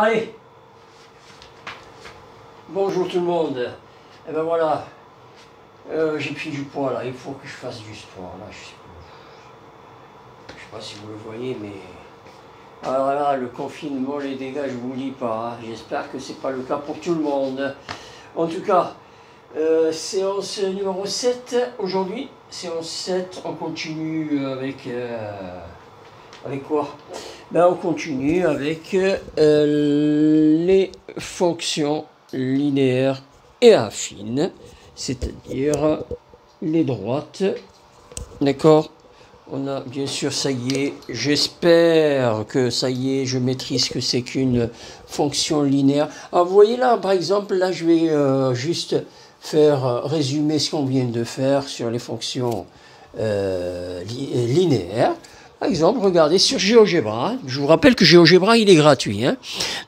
Allez, bonjour tout le monde. Et ben voilà, j'ai pris du poids là, il faut que je fasse du sport là. Je sais pas si vous le voyez, mais alors là, le confinement, les dégâts, je vous dis pas. Hein. J'espère que c'est pas le cas pour tout le monde. En tout cas, séance numéro 7 aujourd'hui. Séance 7, on continue avec quoi? Ben, on continue avec les fonctions linéaires et affines, c'est-à-dire les droites. D'accord? On a bien sûr, ça y est, j'espère que ça y est, je maîtrise ce que c'est qu'une fonction linéaire. Alors vous voyez là, par exemple, là je vais juste faire résumer ce qu'on vient de faire sur les fonctions linéaires. Par exemple, regardez sur GeoGebra, je vous rappelle que GeoGebra il est gratuit. Hein.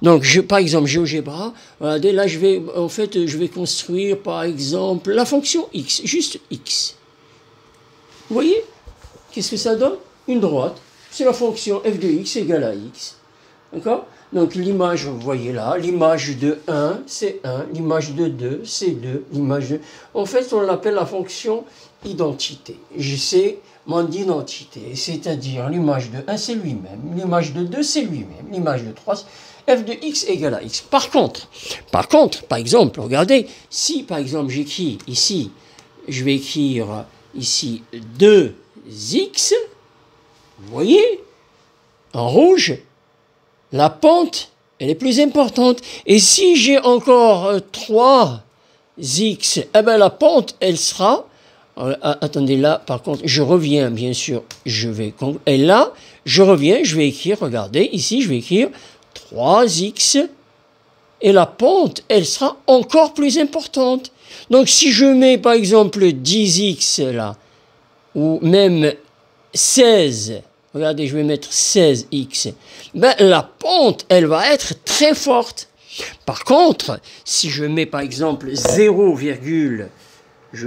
Donc par exemple GeoGebra, regardez là je vais construire par exemple la fonction x, juste x. Vous voyez? Qu'est-ce que ça donne? Une droite. C'est la fonction f de x égale à x. D'accord? Donc l'image, vous voyez là, l'image de 1, c'est 1, l'image de 2, c'est 2, l'image de... En fait, on l'appelle la fonction identité. C'est mon identité, c'est-à-dire l'image de 1, c'est lui-même, l'image de 2, c'est lui-même, l'image de 3, f de x égale à x. Par contre, par exemple, regardez, si par exemple j'écris ici, je vais écrire ici 2x, vous voyez, en rouge, la pente, elle est plus importante. Et si j'ai encore 3x, eh ben la pente, elle sera... attendez, là, par contre, je reviens, bien sûr, et là, je reviens, je vais écrire, regardez, ici, je vais écrire 3x, et la pente, elle sera encore plus importante. Donc, si je mets, par exemple, 10x, là, ou même 16, regardez, je vais mettre 16x, ben, la pente, elle va être très forte. Par contre, si je mets par exemple 0, je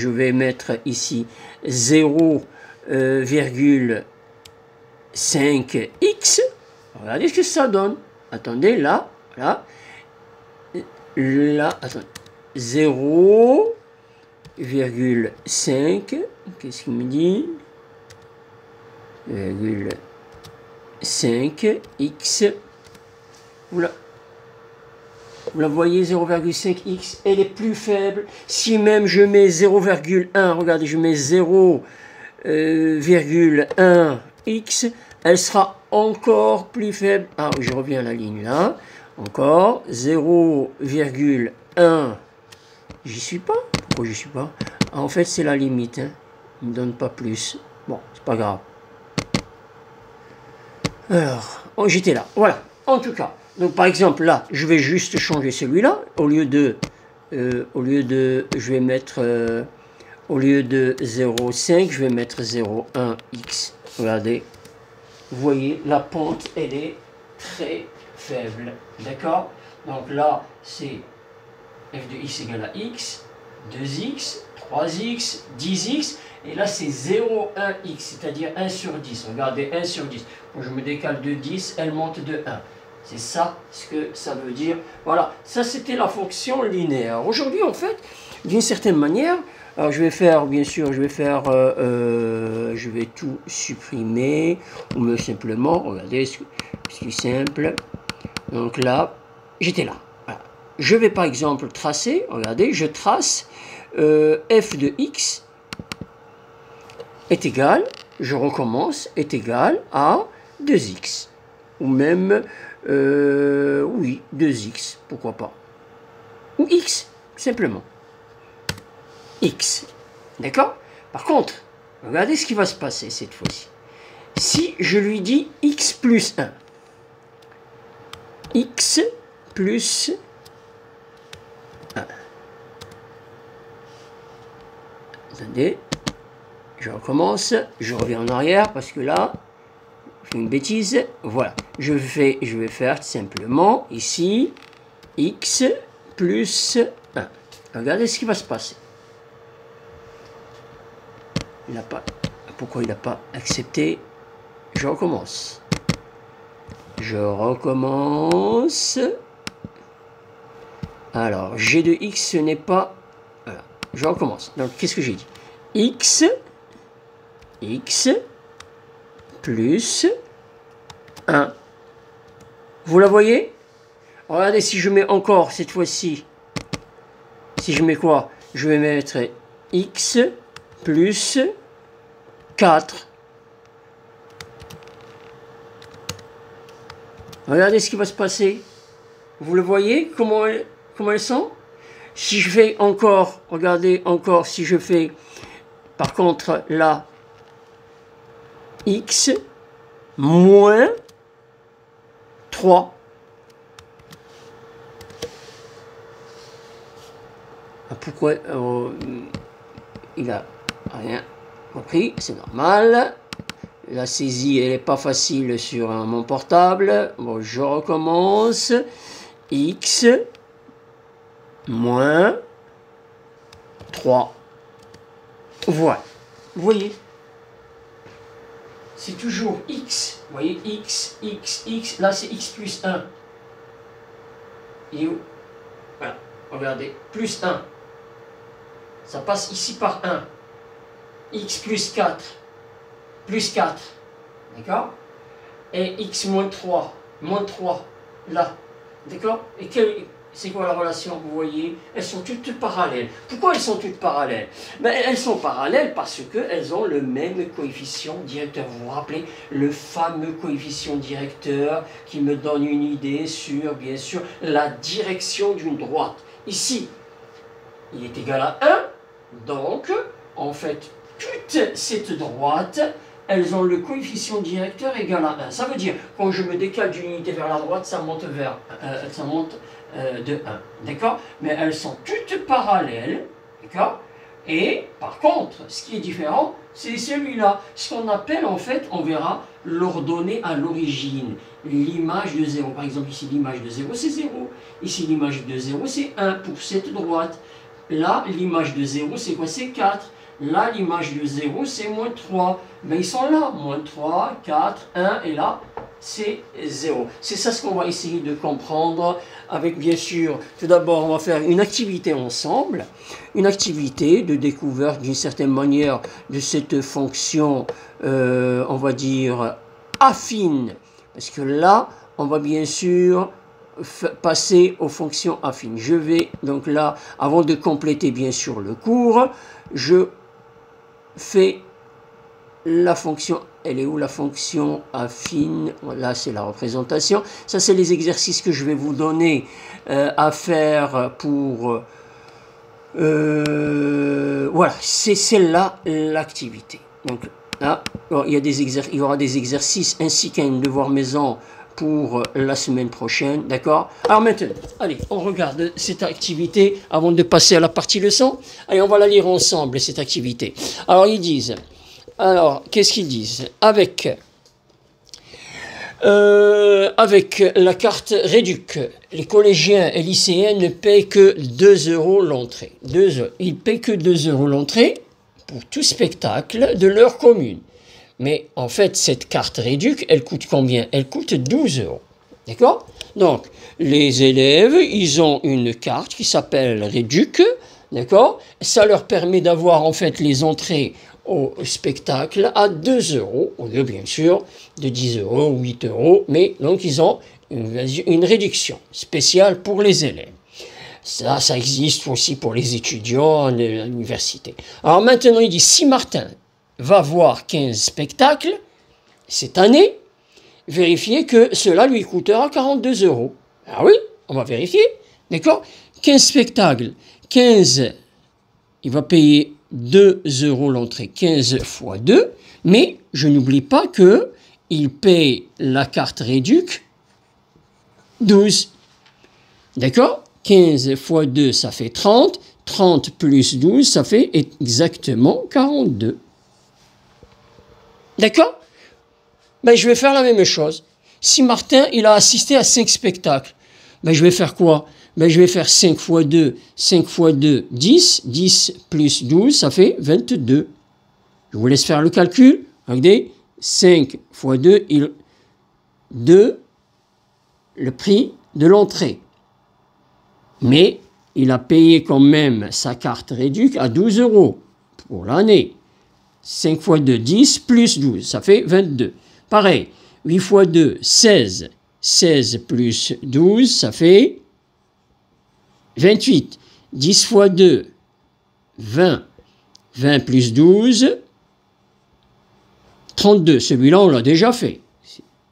vais mettre ici 0,5x, regardez ce que ça donne. Attendez, là, attendez, 0,5, qu'est-ce qu'il me dit? 5x, vous la voyez, 0,5x, elle est plus faible. Si même je mets 0,1, regardez, je mets 0,1x, elle sera encore plus faible. Ah, je reviens à la ligne là, encore 0,1, j'y suis pas. Pourquoi j'y suis pas? En fait, c'est la limite, hein. Il ne me donne pas plus. Bon, c'est pas grave. Alors, j'étais là, voilà, en tout cas, donc par exemple là, je vais juste changer celui-là, au lieu de, je vais mettre, au lieu de 0,5, je vais mettre 0,1x, regardez, vous voyez, la pente, elle est très faible, d'accord? Donc là, c'est f de x égale à x, 2x, 3x, 10x, et là c'est 0,1x, c'est-à-dire 1 sur 10. Regardez, 1 sur 10. Quand je me décale de 10, elle monte de 1. C'est ça ce que ça veut dire. Voilà, ça c'était la fonction linéaire. Aujourd'hui, en fait, d'une certaine manière, alors je vais faire, bien sûr, je vais tout supprimer, ou me simplement, regardez, c'est simple. Donc là, j'étais là. Voilà. Je vais par exemple tracer, regardez, je trace f de x est égal, je recommence, est égal à 2x. Ou même, oui, 2x, pourquoi pas. Ou x, simplement. X. D'accord? Par contre, regardez ce qui va se passer cette fois-ci. Si je lui dis x plus 1, x plus 1. Attendez. Je recommence, je reviens en arrière parce que là, je fais une bêtise. Voilà, je vais faire simplement ici x plus 1. Regardez ce qui va se passer. Pourquoi il n'a pas accepté? Je recommence. Je recommence. Alors, g de x, ce n'est pas... Voilà, je recommence. Donc, qu'est-ce que j'ai dit? X plus 1. Vous la voyez? Regardez, si je mets encore, cette fois-ci, si je mets quoi? Je vais mettre x plus 4. Regardez ce qui va se passer. Vous le voyez, comment elles sont? Si je fais encore, regardez encore, si je fais, par contre, là, x moins 3. Pourquoi il a rien compris? C'est normal. La saisie, elle n'est pas facile sur mon portable. Bon, je recommence. X moins 3. Voilà. Vous voyez? C'est toujours x. Vous voyez? X. Là, c'est x plus 1. Et où? Voilà. Regardez. Plus 1. Ça passe ici par 1. X plus 4. Plus 4. D'accord? Et x moins 3. Moins 3. Là. D'accord? Et c'est quoi la relation? Vous voyez? Elles sont toutes parallèles. Pourquoi elles sont toutes parallèles? Ben, elles sont parallèles parce qu'elles ont le même coefficient directeur. Vous vous rappelez le fameux coefficient directeur qui me donne une idée sur, bien sûr, la direction d'une droite. Ici, il est égal à 1. Donc, en fait, toute cette droite, elles ont le coefficient directeur égal à 1. Ça veut dire, quand je me décale d'une unité vers la droite, ça monte de 1. D'accord? Mais elles sont toutes parallèles. D'accord? Et, par contre, ce qui est différent, c'est celui-là. Ce qu'on appelle, en fait, on verra, l'ordonnée à l'origine. L'image de 0. Par exemple, ici, l'image de 0, c'est 0. Ici, l'image de 0, c'est 1 pour cette droite. Là, l'image de 0, c'est quoi? C'est 4. Là, l'image de 0, c'est moins 3. Ben, ils sont là. Moins 3, 4, 1, et là, c'est 0. C'est ça ce qu'on va essayer de comprendre avec, bien sûr, tout d'abord, on va faire une activité ensemble. Une activité de découverte, d'une certaine manière, de cette fonction, on va dire, affine. Parce que là, on va bien sûr passer aux fonctions affines. Je vais donc là, avant de compléter bien sûr le cours, je fais la fonction. Elle est où la fonction affine? Là c'est la représentation. Ça c'est les exercices que je vais vous donner à faire pour voilà, c'est celle-là l'activité. Donc là il y aura des exercices ainsi qu'un devoir maison pour la semaine prochaine, d'accord? Alors maintenant, allez, on regarde cette activité avant de passer à la partie leçon. Allez, on va la lire ensemble, cette activité. Alors, ils disent, alors, qu'est-ce qu'ils disent? Avec la carte Réduc, les collégiens et lycéens ne payent que 2 € l'entrée. Ils payent que 2 € l'entrée pour tout spectacle de leur commune. Mais en fait, cette carte Réduc, elle coûte combien? Elle coûte 12 €. D'accord? Donc, les élèves, ils ont une carte qui s'appelle Réduc. D'accord? Ça leur permet d'avoir en fait les entrées au spectacle à 2 €, au lieu bien sûr de 10 €, 8 €. Mais donc, ils ont une réduction spéciale pour les élèves. Ça existe aussi pour les étudiants à l'université. Alors maintenant, il dit, si Martin va voir 15 spectacles cette année, vérifiez que cela lui coûtera 42 €. Ah oui, on va vérifier, d'accord? 15 spectacles, 15, il va payer 2 € l'entrée, 15 fois 2, mais je n'oublie pas que il paye la carte Réduc 12, d'accord? 15 fois 2, ça fait 30, 30 plus 12, ça fait exactement 42. D'accord? Ben, je vais faire la même chose. Si Martin, il a assisté à 5 spectacles, ben, je vais faire quoi? Ben, je vais faire 5 fois 2, 5 fois 2, 10, 10 plus 12, ça fait 22. Je vous laisse faire le calcul. Regardez, 5 fois 2, 2, le prix de l'entrée. Mais il a payé quand même sa carte réduite à 12 € pour l'année. 5 fois 2, 10 plus 12, ça fait 22. Pareil, 8 fois 2, 16. 16 plus 12, ça fait 28. 10 fois 2, 20. 20 plus 12, 32. Celui-là, on l'a déjà fait.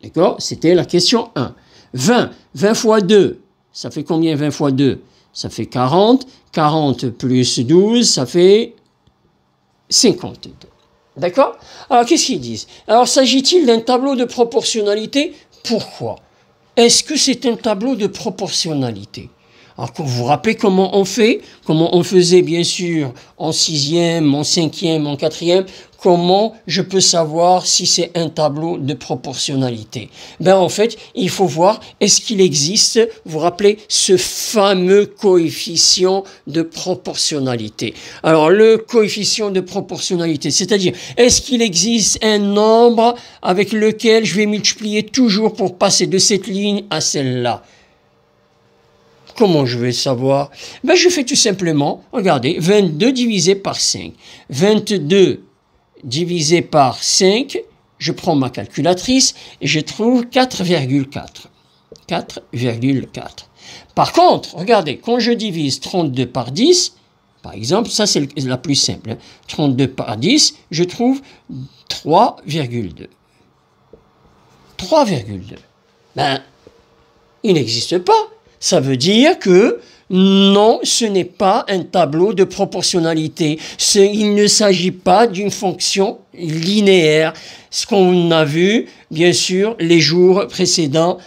D'accord? C'était la question 1. 20. 20 fois 2, ça fait combien 20 fois 2? Ça fait 40. 40 plus 12, ça fait 52. D'accord? Alors, qu'est-ce qu'ils disent? Alors, s'agit-il d'un tableau de proportionnalité? Pourquoi? Est-ce que c'est un tableau de proportionnalité? Alors, vous vous rappelez comment on fait? Comment on faisait, bien sûr, en 6e, en 5e, en 4e? Comment je peux savoir si c'est un tableau de proportionnalité? Ben, en fait, il faut voir, est-ce qu'il existe, vous vous rappelez, ce fameux coefficient de proportionnalité? Alors, le coefficient de proportionnalité, c'est-à-dire, est-ce qu'il existe un nombre avec lequel je vais multiplier toujours pour passer de cette ligne à celle-là? Comment je vais savoir? Ben, je fais tout simplement, regardez, 22 divisé par 5. 22 divisé par 5, je prends ma calculatrice et je trouve 4,4. 4,4. Par contre, regardez, quand je divise 32 par 10, par exemple, ça c'est la plus simple, hein, 32 par 10, je trouve 3,2. 3,2. Ben, il n'existe pas. Ça veut dire que non, ce n'est pas un tableau de proportionnalité. Il ne s'agit pas d'une fonction linéaire. Ce qu'on a vu, bien sûr, les jours précédents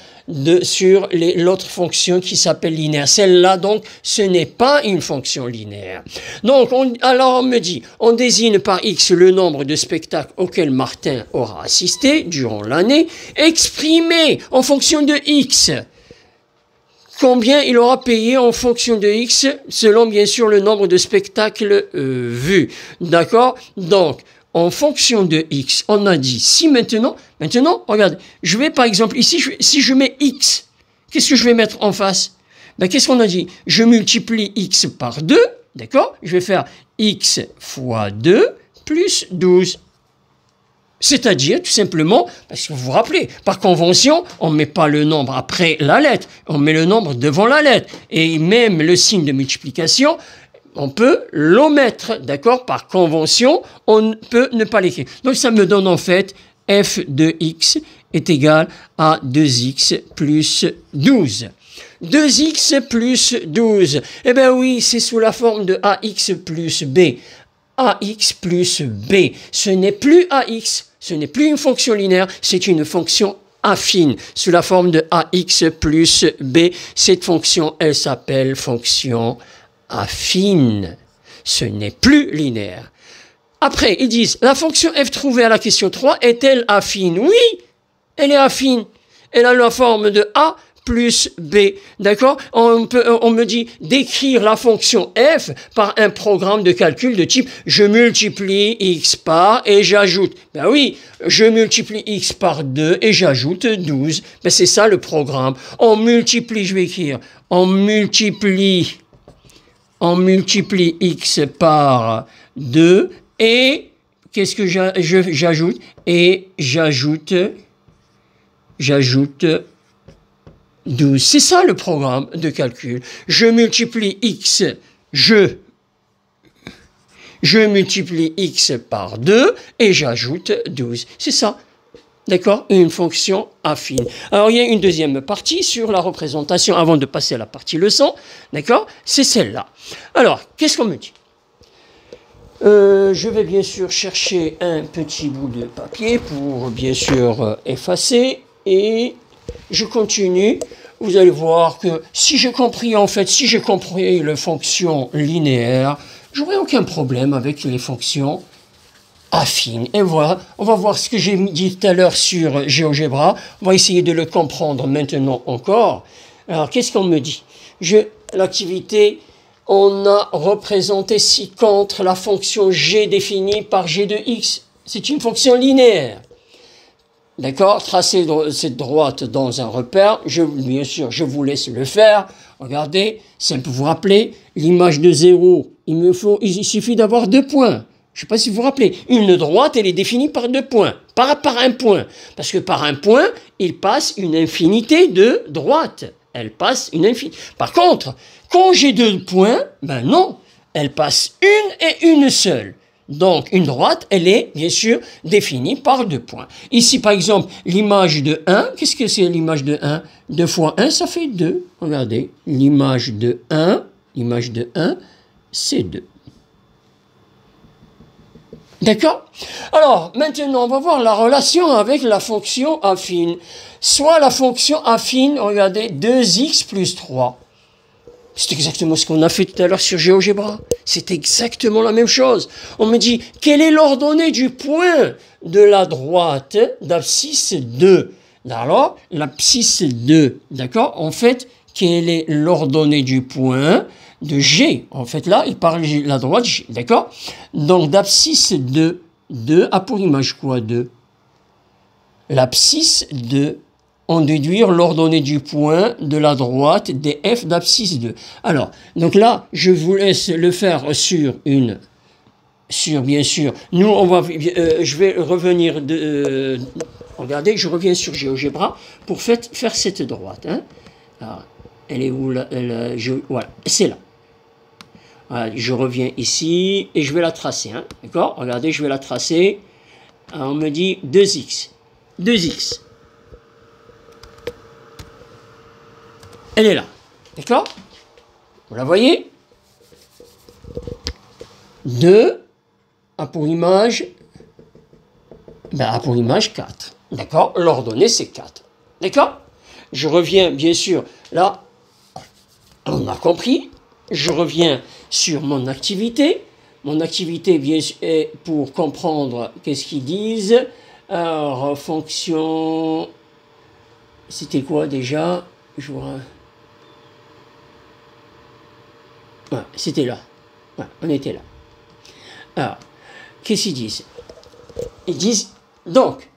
sur l'autre fonction qui s'appelle linéaire. Celle-là, donc, ce n'est pas une fonction linéaire. Donc, alors on me dit, on désigne par X le nombre de spectacles auxquels Martin aura assisté durant l'année, exprimé en fonction de X. Combien il aura payé en fonction de X, selon bien sûr le nombre de spectacles vus. D'accord? Donc, en fonction de X, on a dit, si maintenant, regarde, je vais par exemple, ici, si je mets X, qu'est-ce que je vais mettre en face? Ben, qu'est-ce qu'on a dit? Je multiplie X par 2, d'accord? Je vais faire X fois 2 plus 12. C'est-à-dire, tout simplement, parce que vous vous rappelez, par convention, on ne met pas le nombre après la lettre, on met le nombre devant la lettre. Et même le signe de multiplication, on peut l'omettre, d'accord? Par convention, on peut ne pas l'écrire. Donc, ça me donne en fait f de x est égal à 2x plus 12. 2x plus 12. Eh bien oui, c'est sous la forme de ax plus b. ax plus b. Ce n'est plus ax, ce n'est plus une fonction linéaire, c'est une fonction affine, sous la forme de ax plus b. Cette fonction, elle s'appelle fonction affine. Ce n'est plus linéaire. Après, ils disent, la fonction f trouvée à la question 3 est-elle affine? Oui, elle est affine. Elle a la forme de a plus b, d'accord? On me dit d'écrire la fonction f par un programme de calcul de type je multiplie x par et j'ajoute. Ben oui, je multiplie x par 2 et j'ajoute 12. Ben c'est ça le programme. On multiplie, je vais écrire, on multiplie x par 2 et qu'est-ce que j'ajoute? Et j'ajoute 12. C'est ça le programme de calcul. Je multiplie x, je multiplie x par 2 et j'ajoute 12. C'est ça. D'accord? Une fonction affine. Alors, il y a une deuxième partie sur la représentation avant de passer à la partie leçon. D'accord? C'est celle-là. Alors, qu'est-ce qu'on me dit? Je vais bien sûr chercher un petit bout de papier pour bien sûr effacer et je continue. Vous allez voir que si j'ai compris les fonctions linéaires, j'aurai aucun problème avec les fonctions affines. Et voilà, on va voir ce que j'ai dit tout à l'heure sur GeoGebra. On va essayer de le comprendre maintenant encore. Alors, qu'est-ce qu'on me dit? L'activité, on a représenté ci-contre la fonction g définie par g de x. C'est une fonction linéaire. d'accord, tracer cette droite dans un repère. Bien sûr, je vous laisse le faire. Regardez, simple, vous vous rappelez, l'image de 0, il suffit d'avoir 2 points. Je ne sais pas si vous vous rappelez. Une droite, elle est définie par 2 points, pas par un point. Parce que par un point, il passe une infinité de droites. Elle passe une infinité. Par contre, quand j'ai 2 points, ben non, elle passe une et une seule. Donc, une droite, elle est, bien sûr, définie par 2 points. Ici, par exemple, l'image de 1, qu'est-ce que c'est l'image de 1? 2 fois 1, ça fait 2. Regardez, l'image de 1, c'est 2. D'accord? Alors, maintenant, on va voir la relation avec la fonction affine. Soit la fonction affine, regardez, 2x plus 3. C'est exactement ce qu'on a fait tout à l'heure sur GeoGebra. C'est exactement la même chose. On me dit, quelle est l'ordonnée du point de la droite d'abscisse 2? Alors, l'abscisse 2, d'accord? En fait, quelle est l'ordonnée du point de G? En fait, là, il parle de la droite G, d'accord? Donc, d'abscisse 2, 2 a pour image quoi, 2? L'abscisse 2. On déduire l'ordonnée du point de la droite df d'abscisse 2. Alors, donc là, je vous laisse le faire sur bien sûr, nous, je vais revenir regardez, je reviens sur GeoGebra pour faire cette droite. Hein. Alors, elle est où là? Voilà, c'est là. Voilà, je reviens ici et je vais la tracer. Hein, d'accord? Regardez, je vais la tracer. Alors, on me dit 2x. 2x. Elle est là, d'accord? Vous la voyez? 2 a pour image, 4, d'accord? L'ordonnée, c'est 4, d'accord? Je reviens, bien sûr, là, on a compris, je reviens sur mon activité. Mon activité, bien sûr, est pour comprendre qu'est-ce qu'ils disent. Alors, fonction, c'était quoi déjà? Je vois... Ouais, c'était là. Ouais, on était là. Alors, qu'est-ce qu'ils disent? Ils disent, donc,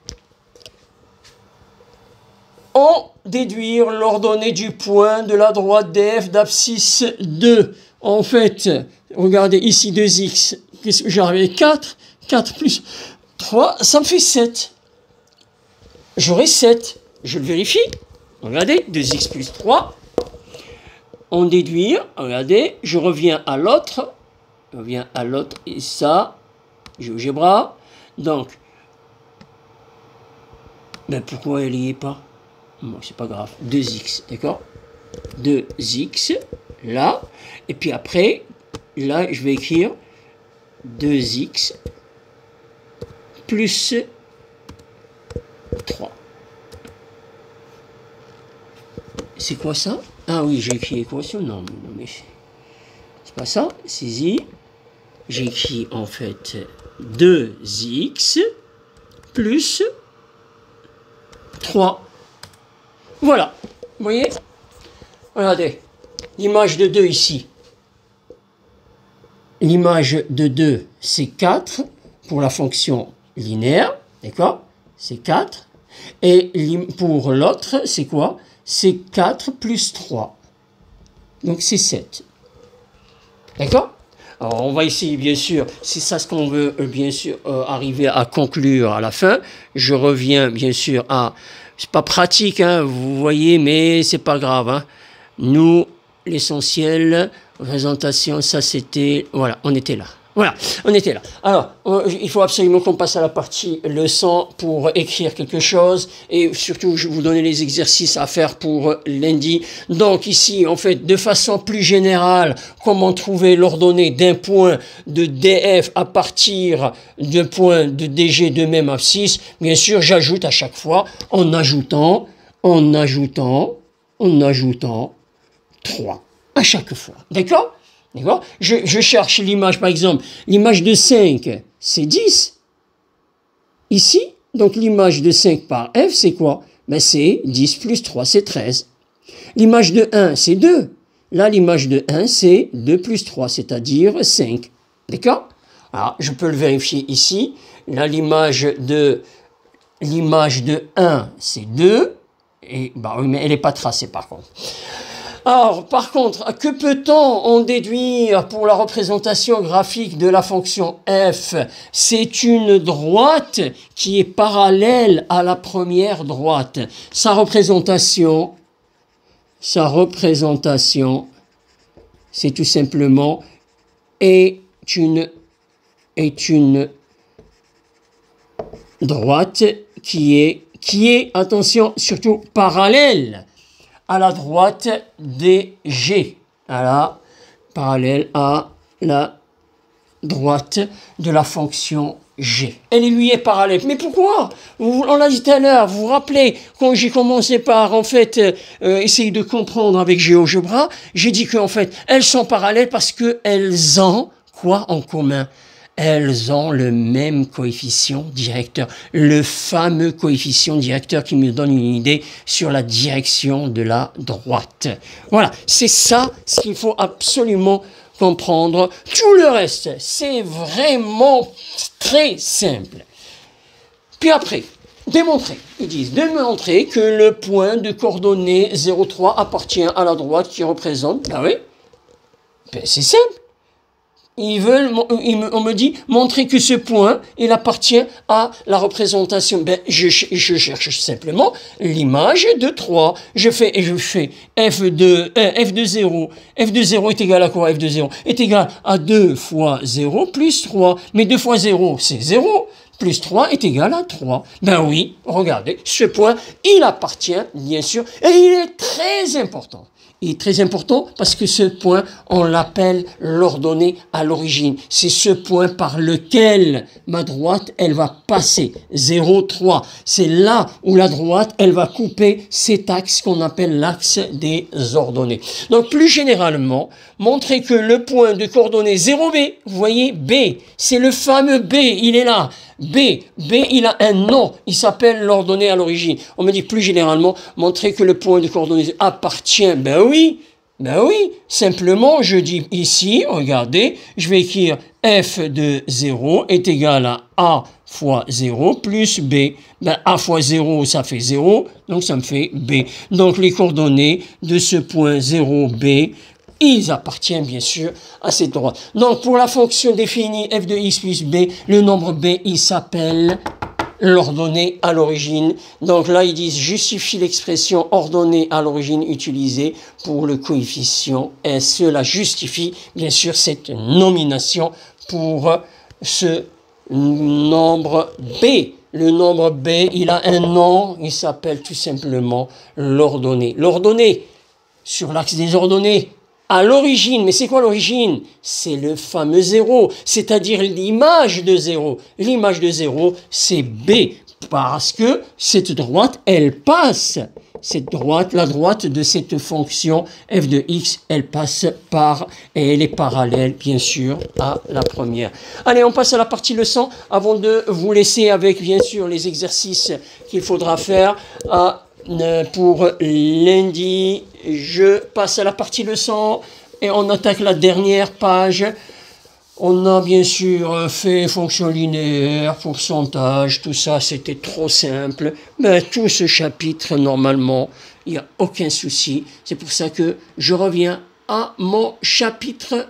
on déduire l'ordonnée du point de la droite df d'abscisse 2. En fait, regardez ici 2x, qu'est-ce que j'arrive? 4, 4 plus 3, ça me fait 7. J'aurai 7. Je le vérifie. Regardez, 2x plus 3. On déduit, regardez, je reviens à l'autre, et ça, GeoGebra, donc, ben pourquoi elle n'y est pas? Bon, c'est pas grave, 2x, d'accord? 2x, là, et puis après, là, je vais écrire 2x plus 3. C'est quoi ça? Ah oui, j'ai écrit équation. Non, mais c'est pas ça. Saisie. J'ai écrit en fait 2x plus 3. Voilà. Vous voyez? Regardez. L'image de 2 ici. L'image de 2, c'est 4 pour la fonction linéaire. D'accord? C'est 4. Et pour l'autre, c'est quoi? C'est 4 plus 3. Donc c'est 7. D'accord? Alors on va ici, bien sûr, c'est ça ce qu'on veut, bien sûr, arriver à conclure à la fin. Je reviens, bien sûr, à... C'est pas pratique, hein, vous voyez, mais c'est pas grave. Hein. Nous, l'essentiel, présentation, ça c'était... Voilà, on était là. Voilà, on était là. Alors, il faut absolument qu'on passe à la partie leçon pour écrire quelque chose et surtout, je vais vous donner les exercices à faire pour lundi. Donc ici, en fait, de façon plus générale, comment trouver l'ordonnée d'un point de DF à partir d'un point de DG de même abscisse. Bien sûr, j'ajoute à chaque fois en ajoutant 3 à chaque fois. D'accord? D'accord? Je cherche l'image, par exemple, l'image de 5, c'est 10. Ici, donc l'image de 5 par f, c'est quoi? Ben c'est 10 plus 3, c'est 13. L'image de 1, c'est 2. Là, l'image de 1, c'est 2 plus 3, c'est-à-dire 5. D'accord? Alors, je peux le vérifier ici. Là, l'image de l'image de 1, c'est 2. Et, bah oui, mais elle n'est pas tracée par contre. Alors, par contre, que peut-on en déduire pour la représentation graphique de la fonction f? C'est une droite qui est parallèle à la première droite. Sa représentation, c'est tout simplement est une droite qui est, attention, surtout parallèle à la droite des G, parallèle à la droite de la fonction G. Elle lui est parallèle. Mais pourquoi? On l'a dit tout à l'heure, vous vous rappelez, quand j'ai commencé par, en fait, essayer de comprendre avec GeoGebra, j'ai dit qu'en fait, elles sont parallèles parce qu'elles ont quoi en commun? Elles ont le même coefficient directeur, le fameux coefficient directeur qui me donne une idée sur la direction de la droite. Voilà, c'est ça ce qu'il faut absolument comprendre. Tout le reste, c'est vraiment très simple. Puis après, démontrer. Ils disent démontrer que le point de coordonnées 0,3 appartient à la droite qui représente. Ben oui, ben c'est simple. On me dit, montrer que ce point, il appartient à la représentation. Ben, je cherche simplement l'image de 3. Je fais f de 0. F de 0 est égal à quoi? F de 0 est égal à 2 fois 0 plus 3. Mais 2 fois 0, c'est 0. Plus 3 est égal à 3. Ben oui, regardez, ce point, il appartient, bien sûr, et il est très important. Il est très important parce que ce point, on l'appelle l'ordonnée à l'origine. C'est ce point par lequel ma droite, elle va passer. 0, 3. C'est là où la droite, elle va couper cet axe qu'on appelle l'axe des ordonnées. Donc, plus généralement, montrer que le point de coordonnées 0B, vous voyez, B, c'est le fameux B, il est là. B, il a un nom, il s'appelle l'ordonnée à l'origine. On me dit plus généralement, montrer que le point de coordonnées appartient, ben oui, simplement je dis ici, regardez, je vais écrire f de 0 est égal à a fois 0 plus b. Ben, a fois 0, ça fait 0, donc ça me fait b. Donc les coordonnées de ce point 0b, ils appartiennent bien sûr à cette droite. Donc pour la fonction définie f de x plus b, le nombre b, il s'appelle l'ordonnée à l'origine. Donc là, ils disent justifie l'expression ordonnée à l'origine utilisée pour le coefficient et cela justifie bien sûr cette nomination pour ce nombre b. Le nombre b, il a un nom, il s'appelle tout simplement l'ordonnée. L'ordonnée sur l'axe des ordonnées. À l'origine, mais c'est quoi l'origine? C'est le fameux 0, c'est-à-dire l'image de 0. L'image de 0, c'est B, parce que cette droite, elle passe. Cette droite, la droite de cette fonction f de x, elle passe par, et elle est parallèle, bien sûr, à la première. Allez, on passe à la partie leçon, avant de vous laisser avec, bien sûr, les exercices qu'il faudra faire pour lundi. Je passe à la partie leçon et on attaque la dernière page. On a bien sûr fait fonction linéaire, pourcentage, tout ça, c'était trop simple. Mais tout ce chapitre, normalement, il n'y a aucun souci. C'est pour ça que je reviens à mon chapitre.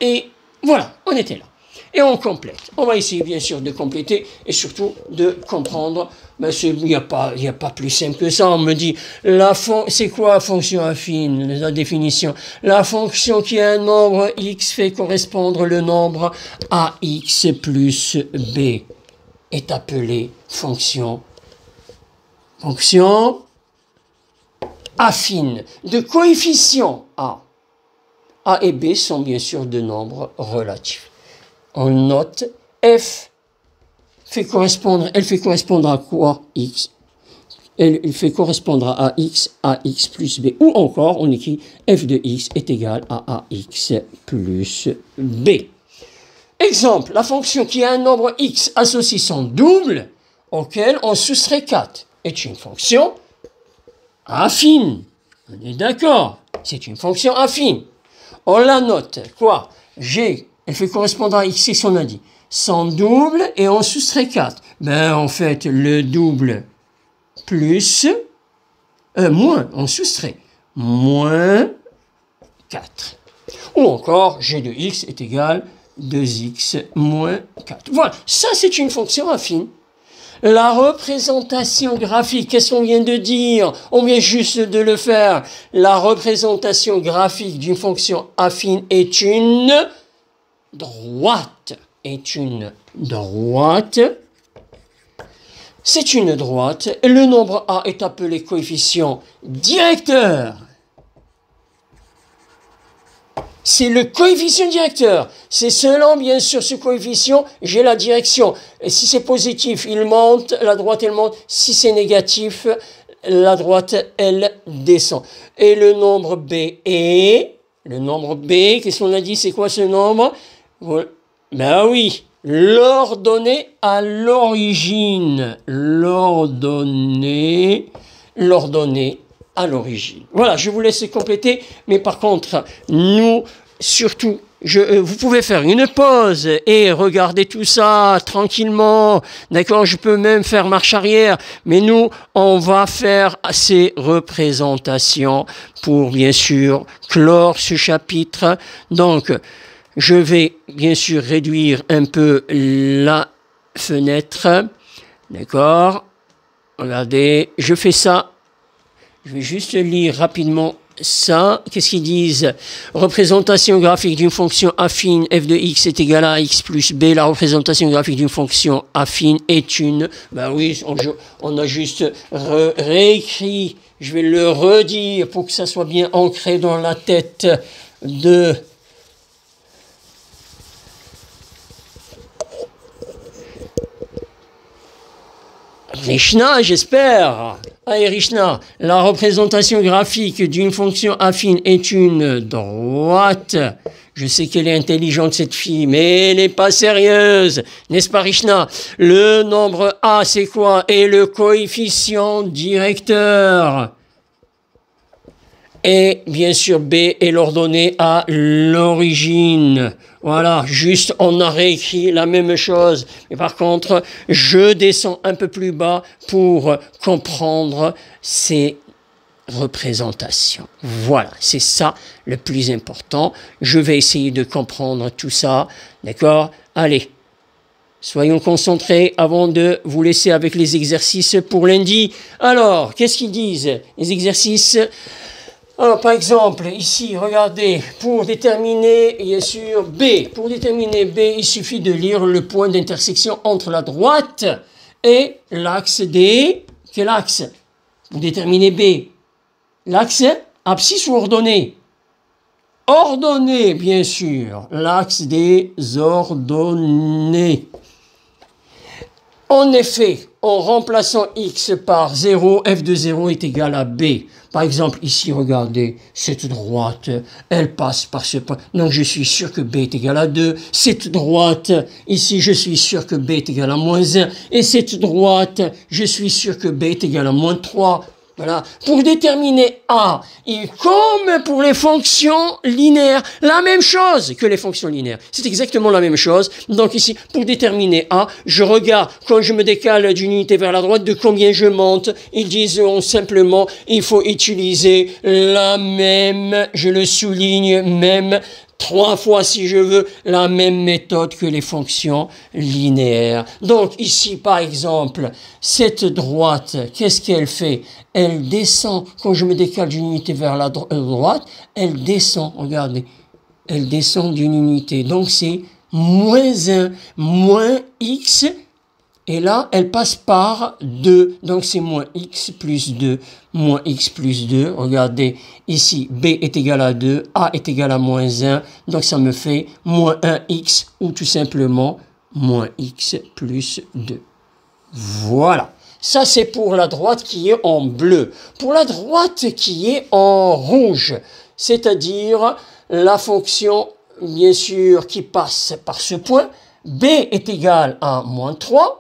Et voilà, on était là. Et on complète. On va essayer bien sûr de compléter et surtout de comprendre. Ben, il n'y a pas plus simple que ça. On me dit, c'est quoi la fonction affine, la définition? La fonction qui a un nombre x fait correspondre le nombre ax plus b est appelée fonction affine. De coefficients a. A et b sont bien sûr de nombres relatifs. On note f elle fait correspondre à quoi x? Elle fait correspondre à ax plus b. Ou encore, on écrit f de x est égal à ax plus b. Exemple, la fonction qui a un nombre x associé son double, auquel on soustrait 4, est une fonction affine. On est d'accord, c'est une fonction affine. On la note, quoi? G, elle fait correspondre à x, c'est ce qu'on a dit. sans double et on soustrait 4. Ben, en fait, le double plus, moins, on soustrait, moins 4. Ou encore, g de x est égal 2x moins 4. Voilà, ça c'est une fonction affine. La représentation graphique, qu'est-ce qu'on vient de dire? On vient juste de le faire. La représentation graphique d'une fonction affine est une droite. Est une droite. C'est une droite. Le nombre a est appelé coefficient directeur. C'est le coefficient directeur. C'est selon, bien sûr, ce coefficient, j'ai la direction. Et si c'est positif, il monte, la droite, elle monte. Si c'est négatif, la droite, elle descend. Et le nombre B est... Le nombre B, qu'est-ce qu'on a dit? C'est quoi ce nombre? Ben oui, l'ordonnée à l'origine. L'ordonnée à l'origine. Voilà, je vous laisse compléter, mais par contre, nous, surtout, vous pouvez faire une pause et regarder tout ça tranquillement, d'accord? Je peux même faire marche arrière, mais nous, on va faire ces représentations pour, bien sûr, clore ce chapitre. Donc, je vais, bien sûr, réduire un peu la fenêtre, d'accord? Regardez, je fais ça. Je vais juste lire rapidement ça. Qu'est-ce qu'ils disent? Représentation graphique d'une fonction affine f de x est égal à x plus b. La représentation graphique d'une fonction affine est une... Ben oui, on a juste réécrit. Je vais le redire pour que ça soit bien ancré dans la tête de... Rishna, j'espère. Allez, Rishna, la représentation graphique d'une fonction affine est une droite. Je sais qu'elle est intelligente, cette fille, mais elle n'est pas sérieuse. N'est-ce pas, Rishna? Le nombre A, c'est quoi? Et le coefficient directeur. Et bien sûr, B est l'ordonnée à l'origine. Voilà, juste on a réécrit la même chose. Mais par contre, je descends un peu plus bas pour comprendre ces représentations. Voilà, c'est ça le plus important. Je vais essayer de comprendre tout ça. D'accord? Allez, soyons concentrés avant de vous laisser avec les exercices pour lundi. Alors, qu'est-ce qu'ils disent? Les exercices... Alors, par exemple, ici, regardez, pour déterminer, bien sûr, B. Pour déterminer B, il suffit de lire le point d'intersection entre la droite et l'axe D. Quel axe? Pour déterminer B. L'axe abscisse ou ordonnée? Ordonnée, bien sûr. L'axe des ordonnées. En effet, en remplaçant x par 0, f de 0 est égal à b. Par exemple, ici, regardez, cette droite, elle passe par ce point. Donc, je suis sûr que b est égal à 2. Cette droite, ici, je suis sûr que b est égal à moins 1. Et cette droite, je suis sûr que b est égal à moins 3. Voilà. Pour déterminer A, et comme pour les fonctions linéaires, la même chose que les fonctions linéaires. C'est exactement la même chose. Donc ici, pour déterminer A, je regarde quand je me décale d'une unité vers la droite de combien je monte. Ils disent simplement, il faut utiliser la même, je le souligne, même 3 fois, si je veux, la même méthode que les fonctions linéaires. Donc, ici, par exemple, cette droite, qu'est-ce qu'elle fait? Elle descend, quand je me décale d'une unité vers la droite, elle descend, regardez, elle descend d'une unité. Donc, c'est moins 1, moins x, et là, elle passe par 2. Donc, c'est moins x plus 2. Moins x plus 2. Regardez, ici, b est égal à 2. A est égal à moins 1. Donc, ça me fait moins 1x ou tout simplement moins x plus 2. Voilà. Ça, c'est pour la droite qui est en bleu. Pour la droite qui est en rouge, c'est-à-dire la fonction, bien sûr, qui passe par ce point, b est égal à moins 3.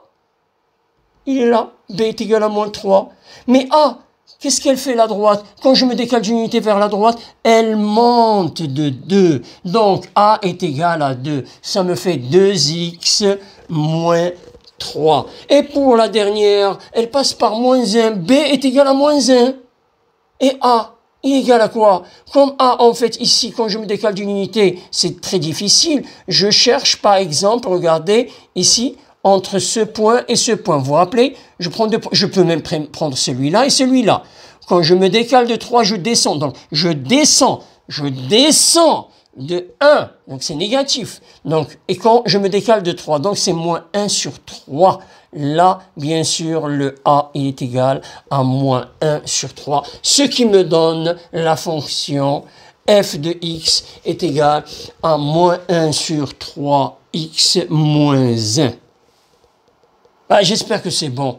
Il est là, b est égal à moins 3. Mais A, qu'est-ce qu'elle fait la droite? Quand je me décale d'une unité vers la droite, elle monte de 2. Donc, A est égal à 2. Ça me fait 2x moins 3. Et pour la dernière, elle passe par moins 1. B est égal à moins 1. Et A est égal à quoi? Comme A, en fait, ici, quand je me décale d'une unité, c'est très difficile. Je cherche, par exemple, regardez, ici, entre ce point et ce point. Vous vous rappelez? Je peux même prendre celui-là et celui-là. Quand je me décale de 3, je descends. Donc, je descends de 1. Donc, c'est négatif. Donc, et quand je me décale de 3, donc c'est moins 1 sur 3. Là, bien sûr, le A est égal à moins 1 sur 3. Ce qui me donne la fonction f de x est égal à moins 1 sur 3x moins 1. Ah, j'espère que c'est bon.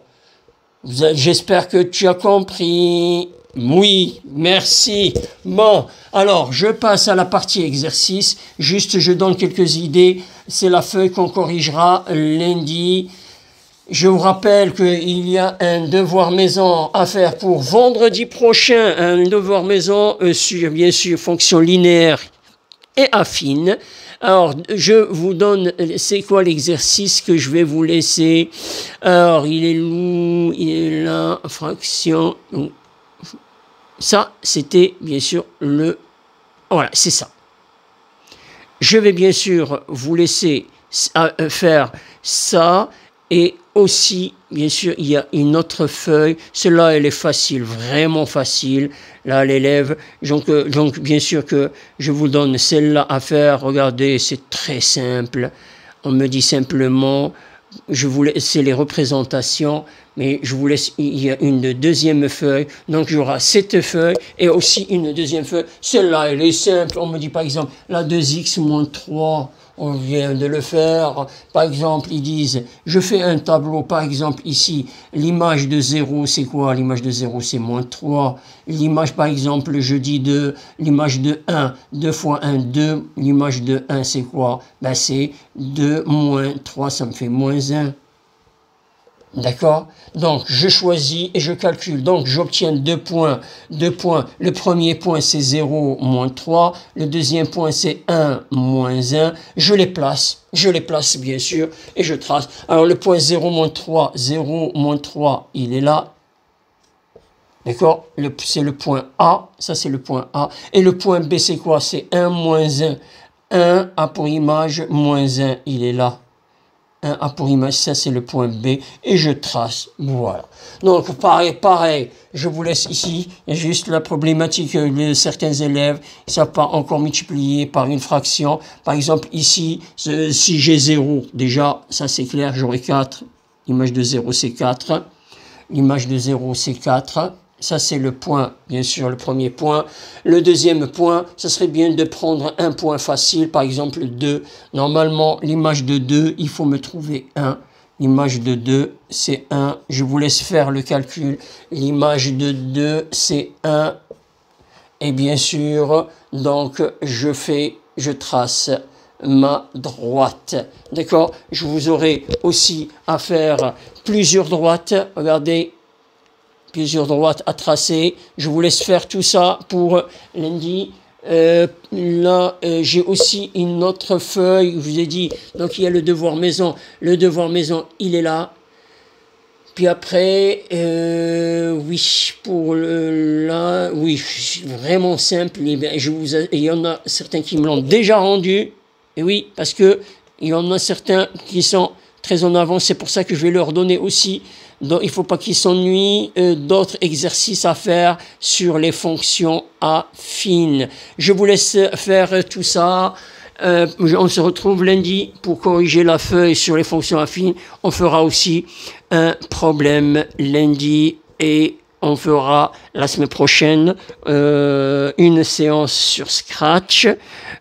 J'espère que tu as compris. Oui, merci. Bon, alors, je passe à la partie exercice. Juste, je donne quelques idées. C'est la feuille qu'on corrigera lundi. Je vous rappelle qu'il y a un devoir maison à faire pour vendredi prochain. Un devoir maison sur, bien sûr, fonction linéaire et affine. Alors, je vous donne, c'est quoi l'exercice que je vais vous laisser? Alors, il est où? Il est là, fraction. Ça, c'était bien sûr le... Voilà, c'est ça. Je vais bien sûr vous laisser faire ça. Et aussi, bien sûr, il y a une autre feuille. Celle-là, elle est facile, vraiment facile. Là, l'élève. Donc, bien sûr que je vous donne celle-là à faire. Regardez, c'est très simple. On me dit simplement, je vous laisse, c'est les représentations, mais je vous laisse, il y a une deuxième feuille. Donc, il y aura cette feuille et aussi une deuxième feuille. Celle-là, elle est simple. On me dit, par exemple, la 2x moins 3. On vient de le faire. Par exemple, ils disent, je fais un tableau, par exemple, ici, l'image de 0, c'est quoi? L'image de 0, c'est moins 3. L'image, par exemple, je dis l'image de 1, 2 fois 1, 2. L'image de 1, c'est quoi? Ben, c'est 2 moins 3, ça me fait moins 1. D'accord? Donc, je choisis et je calcule. Donc, j'obtiens 2 points. 2 points. Le premier point, c'est 0 moins 3. Le deuxième point, c'est 1 moins 1. Je les place, bien sûr, et je trace. Alors, le point 0 moins 3, il est là. D'accord? C'est le point A. Ça, c'est le point A. Et le point B, c'est quoi? C'est 1 moins 1. 1 A pour image, moins 1, il est là. 1 A pour image, ça c'est le point B, et je trace, voilà. Donc pareil, je vous laisse ici, il y a juste la problématique de certains élèves, ils ne savent pas encore multiplier par une fraction. Par exemple ici, si j'ai 0, déjà, ça c'est clair, j'aurai 4, l'image de 0 c'est 4, l'image de 0 c'est 4, ça c'est le point, bien sûr, le premier point. Le deuxième point, ça serait bien de prendre un point facile, par exemple 2. Normalement, l'image de 2, il faut me trouver 1. L'image de 2, c'est 1. Je vous laisse faire le calcul. L'image de 2, c'est 1. Et bien sûr, donc, je trace ma droite. D'accord? Je vous aurai aussi à faire plusieurs droites. Regardez. Plusieurs droites à tracer. Je vous laisse faire tout ça pour lundi. Là, j'ai aussi une autre feuille. Je vous ai dit, donc il y a le devoir maison. Le devoir maison, il est là. Puis après, oui, pour là, oui, vraiment simple. Il y en a certains qui me l'ont déjà rendu. Et oui, parce que il y en a certains qui sont très en avance. C'est pour ça que je vais leur donner aussi. Donc, il ne faut pas qu'ils s'ennuient, d'autres exercices à faire sur les fonctions affines. Je vous laisse faire tout ça. On se retrouve lundi pour corriger la feuille sur les fonctions affines. On fera aussi un problème lundi et on fera la semaine prochaine une séance sur Scratch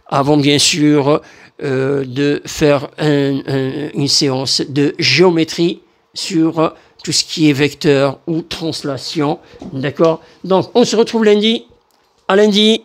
avant bien sûr de faire une séance de géométrie sur tout ce qui est vecteur ou translation. D'accord? Donc, on se retrouve lundi. À lundi.